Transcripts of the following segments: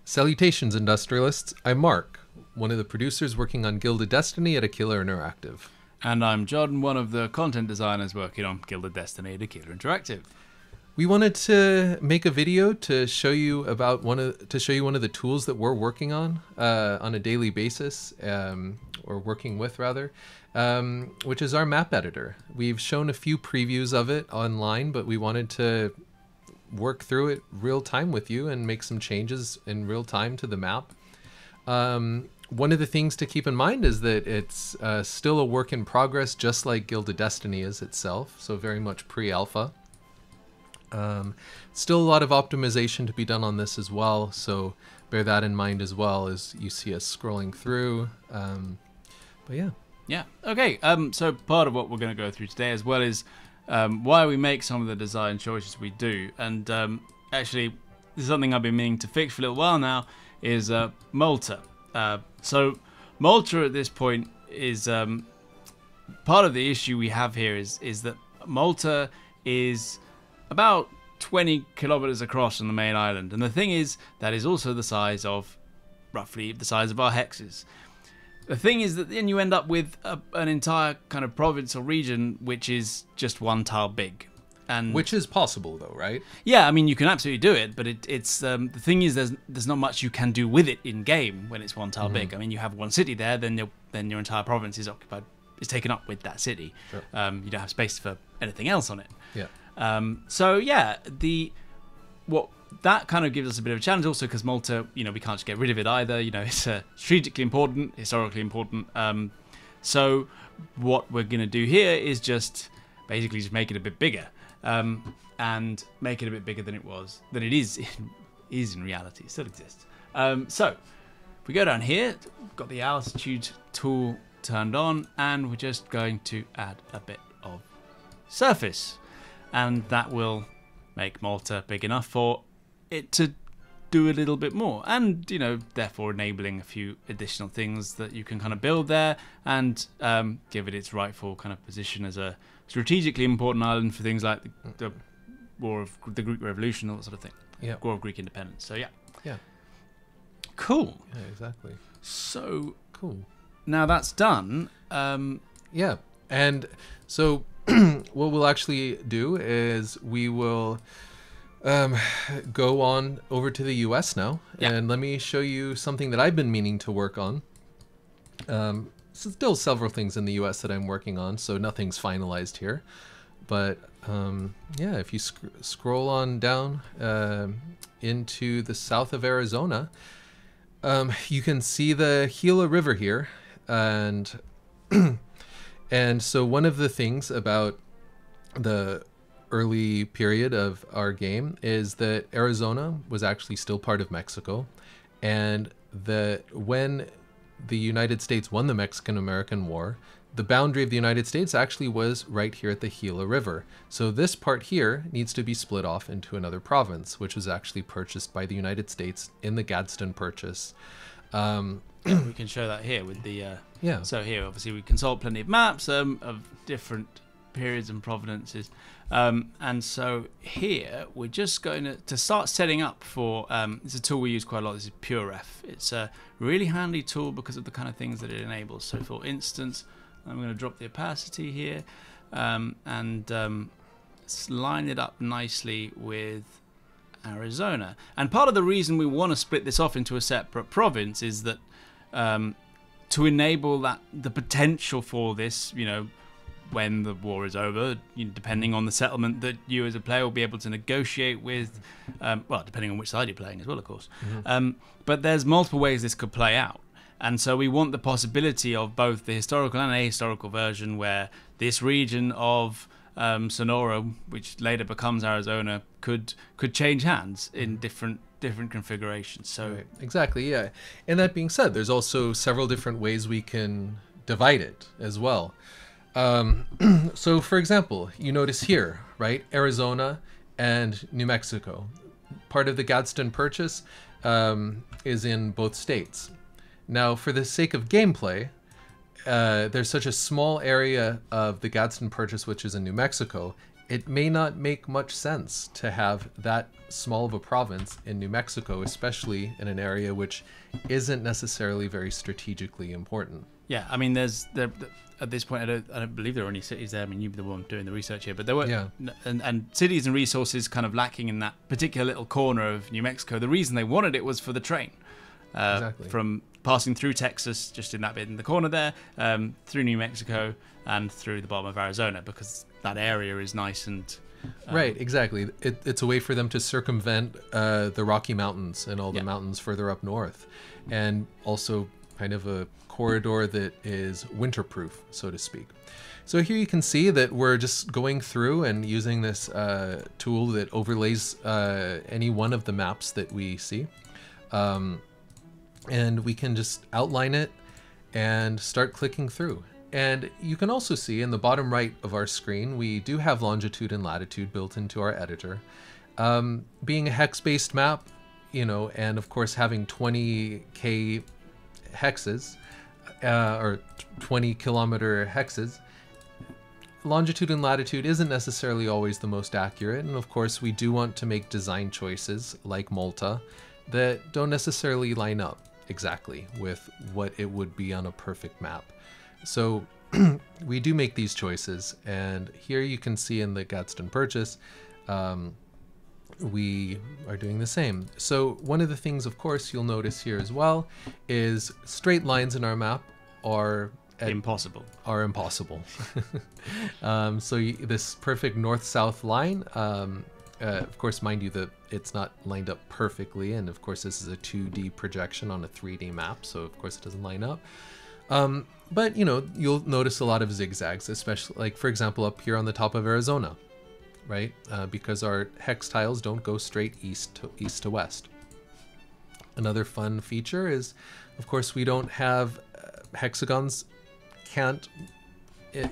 Salutations, industrialists. I'm Marc, one of the producers working on Gilded Destiny at Aquila Interactive. And I'm John, one of the content designers working on Gilded Destiny at Aquila Interactive. We wanted to make a video to show you about one of the tools that we're working on a daily basis, or working with rather, which is our map editor. We've shown a few previews of it online, but we wanted to work through it real time with you and make some changes in real time to the map. One of the things to keep in mind is that it's still a work in progress, just like Gilded Destiny is itself, so very much pre-alpha. Still a lot of optimization to be done on this as well, so bear that in mind as well as you see us scrolling through. But yeah. Yeah. Okay. So part of what we're going to go through today as well is why we make some of the design choices we do. And actually, this is something I've been meaning to fix for a little while now, is Malta. So Malta at this point is part of the issue we have here is that Malta is about 20 kilometers across from the main island. And the thing is, that is also the size of, roughly the size of our hexes. The thing is that then you end up with an entire kind of province or region which is just one tile big. And which is possible though, right? Yeah, I mean, you can absolutely do it, but it's the thing is there's not much you can do with it in game when it's one tile big. I mean, you have one city there, then your entire province is taken up with that city. Sure. You don't have space for anything else on it. Yeah. So yeah, what that kind of gives us a bit of a challenge also because Malta, we can't just get rid of it either. It's strategically important, historically important. So what we're going to do here is just basically just make it a bit bigger, and make it a bit bigger than it is in reality. It still exists. So if we go down here, we've got the altitude tool turned on, and we're just going to add a bit of surface. And that will make Malta big enough for it to do a little bit more. And, therefore enabling a few additional things that you can kind of build there and give it its rightful kind of position as a strategically important island for things like the War of the Greek Revolution, all that sort of thing. Yeah. War of Greek Independence. So, yeah. Yeah. Cool. Yeah, exactly. So, cool. Now that's done. Yeah. And so what we'll actually do is we will go on over to the US now, and let me show you something that I've been meaning to work on. So still several things in the US that I'm working on, so nothing's finalized here. But yeah, if you scroll on down into the south of Arizona, you can see the Gila River here, and and so one of the things about the early period of our game is that Arizona was actually still part of Mexico, and that when the United States won the Mexican-American War, the boundary of the United States actually was right here at the Gila River. So this part here needs to be split off into another province, which was actually purchased by the United States in the Gadsden Purchase. We can show that here with the yeah. So here, obviously, we consult plenty of maps of different periods and provenances, and so here we're just going to start setting up for. It's a tool we use quite a lot. This is PureRef. It's a really handy tool because of the kind of things that it enables. So, for instance, I'm going to drop the opacity here, and line it up nicely with Arizona. And part of the reason we want to split this off into a separate province is that to enable the potential for this, when the war is over, depending on the settlement that you as a player will be able to negotiate with, well, depending on which side you're playing as well, of course. But there's multiple ways this could play out. And so we want the possibility of both the historical and ahistorical version where this region of Sonora, which later becomes Arizona, could change hands in different configurations. So right. Exactly, yeah. And that being said, there's also several different ways we can divide it as well. So for example, you notice here, right, Arizona and New Mexico. Part of the Gadsden Purchase is in both states. Now, for the sake of gameplay, there's such a small area of the Gadsden Purchase, which is in New Mexico, it may not make much sense to have that small of a province in New Mexico, especially in an area which isn't necessarily very strategically important. Yeah, I mean, at this point, I don't believe there are any cities there. I mean, you'd be the one doing the research here, but there were, and cities and resources kind of lacking in that particular little corner of New Mexico. The reason they wanted it was for the train, Exactly. from passing through Texas, just in that bit in the corner there, through New Mexico and through the bottom of Arizona, because that area is nice and. Right, exactly. It's a way for them to circumvent the Rocky Mountains and all the mountains further up north, and also kind of a corridor that is winterproof, so to speak. So here you can see that we're just going through and using this tool that overlays any one of the maps that we see. And we can just outline it and start clicking through. And you can also see in the bottom right of our screen, we do have longitude and latitude built into our editor. Being a hex-based map, and of course having 20K hexes, or 20 kilometer hexes, longitude and latitude isn't necessarily always the most accurate. And of course, we do want to make design choices like Malta that don't necessarily line up exactly with what it would be on a perfect map. So we do make these choices, and here you can see in the Gadsden purchase, we are doing the same. So one of the things, of course, you'll notice here as well is straight lines in our map are impossible. So this perfect north-south line, of course, mind you that it's not lined up perfectly, and of course this is a 2D projection on a 3D map, so of course it doesn't line up. But you'll notice a lot of zigzags, especially like, for example, up here on the top of Arizona, right? Because our hex tiles don't go straight east to west. Another fun feature is, of course, we don't have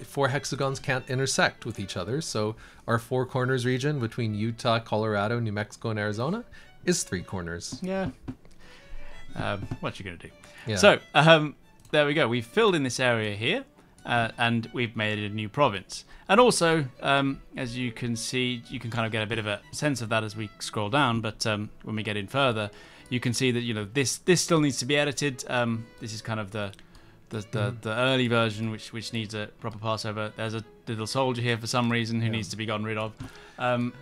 four hexagons can't intersect with each other. So our four corners region between Utah, Colorado, New Mexico, and Arizona is 3 corners. Yeah. What you gonna do? Yeah. So there we go. We've filled in this area here, and we've made a new province. And also, as you can see, you can kind of get a bit of a sense of that as we scroll down. But when we get in further, you can see that this still needs to be edited. This is kind of the early version, which needs a proper passover. There's a little soldier here for some reason who needs to be gotten rid of. How do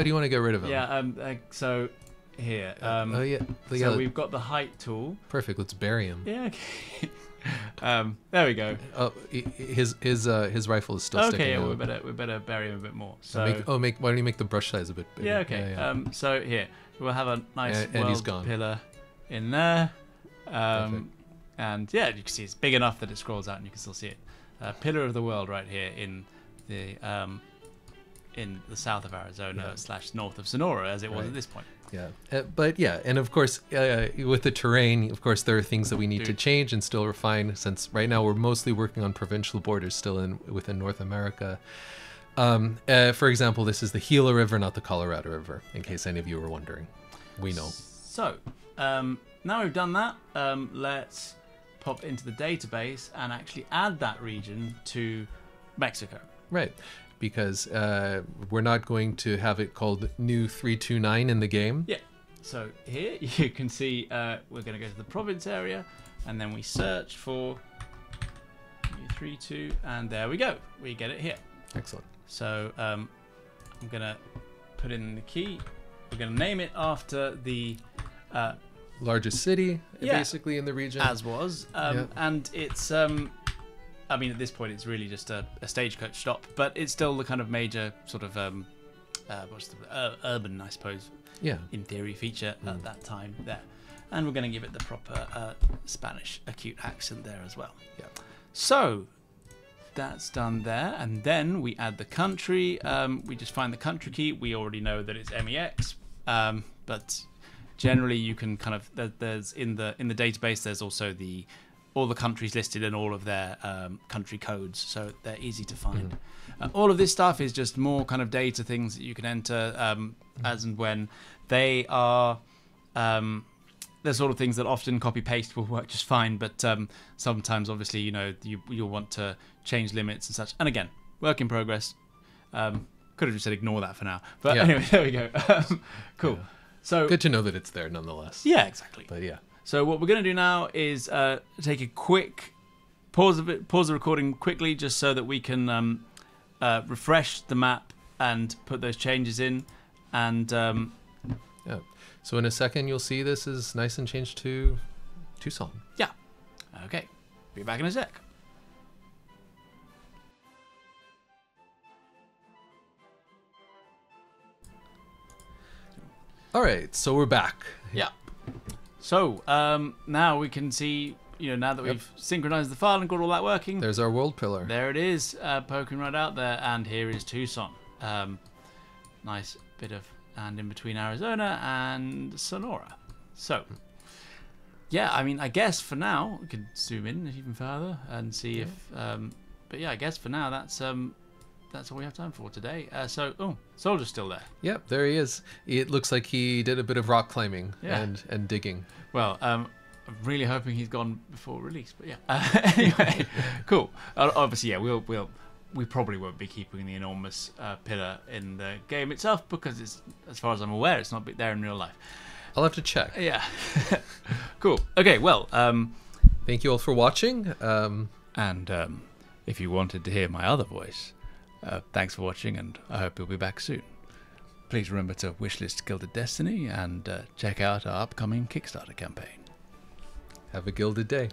you want to get rid of him? So here. So we've got the height tool. Perfect. Let's bury him. Yeah. Okay. There we go. Oh, his rifle is still sticking out. Okay. Yeah, we better bury him a bit more. So why don't you make the brush size a bit bigger? Yeah. Okay. Yeah. So here we'll have a nice and he's gone. pillar in there. And yeah, you can see it's big enough that it scrolls out and you can still see it. Pillar of the world right here in the south of Arizona / north of Sonora, as it was at this point. Yeah, and of course, with the terrain, of course, there are things that we need to change and still refine. Since right now we're mostly working on provincial borders still within North America. For example, this is the Gila River, not the Colorado River, in case any of you were wondering. We know. So now we've done that, let's pop into the database and actually add that region to Mexico. Right, because we're not going to have it called New 329 in the game. Yeah, so here you can see we're going to go to the province area, and then we search for New 32, and there we go. We get it here. Excellent. So I'm going to put in the key. We're going to name it after the largest city, basically, in the region. As was. And it's, I mean, at this point, it's really just a stagecoach stop, but it's still the kind of major sort of, urban, I suppose, in theory, feature at that time there. And we're going to give it the proper Spanish acute accent there as well. Yeah. So that's done there. And then we add the country. We just find the country key. We already know that it's MEX, but generally you can kind of there's in the database there's also all the countries listed and all of their country codes, so they're easy to find. All of this stuff is just more kind of data things that you can enter as and when. They are they're sort of things that often copy paste will work just fine, but sometimes obviously you'll want to change limits and such. And again, work in progress. Could have just said ignore that for now. But Yeah. anyway, there we go. Cool. Yeah. So Good to know that it's there nonetheless. yeah, exactly. But yeah. So what we're going to do now is take a quick pause the recording quickly, just so that we can refresh the map and put those changes in. And Yeah. So in a second, you'll see this is nice and changed to Tucson. yeah, okay. Be back in a sec. All right. So we're back. Yeah. So now we can see, now that we've synchronized the file and got all that working, There's our world pillar. there it is, poking right out there, and here is Tucson. Nice bit of land in between Arizona and Sonora. So, yeah, I mean, I guess for now we can zoom in even further and see if. But yeah, I guess for now that's all we have time for today. Soldier's still there. Yep, there he is. It looks like he did a bit of rock climbing Yeah. and digging. Well, I'm really hoping he's gone before release, but yeah. Anyway, cool. Obviously, yeah, we probably won't be keeping the enormous pillar in the game itself because it's, as far as I'm aware, it's not there in real life. I'll have to check. Yeah. Cool. Okay. Well. Thank you all for watching. And if you wanted to hear my other voice, thanks for watching, and I hope you'll be back soon. Please remember to wishlist Gilded Destiny and check out our upcoming Kickstarter campaign. Have a gilded day.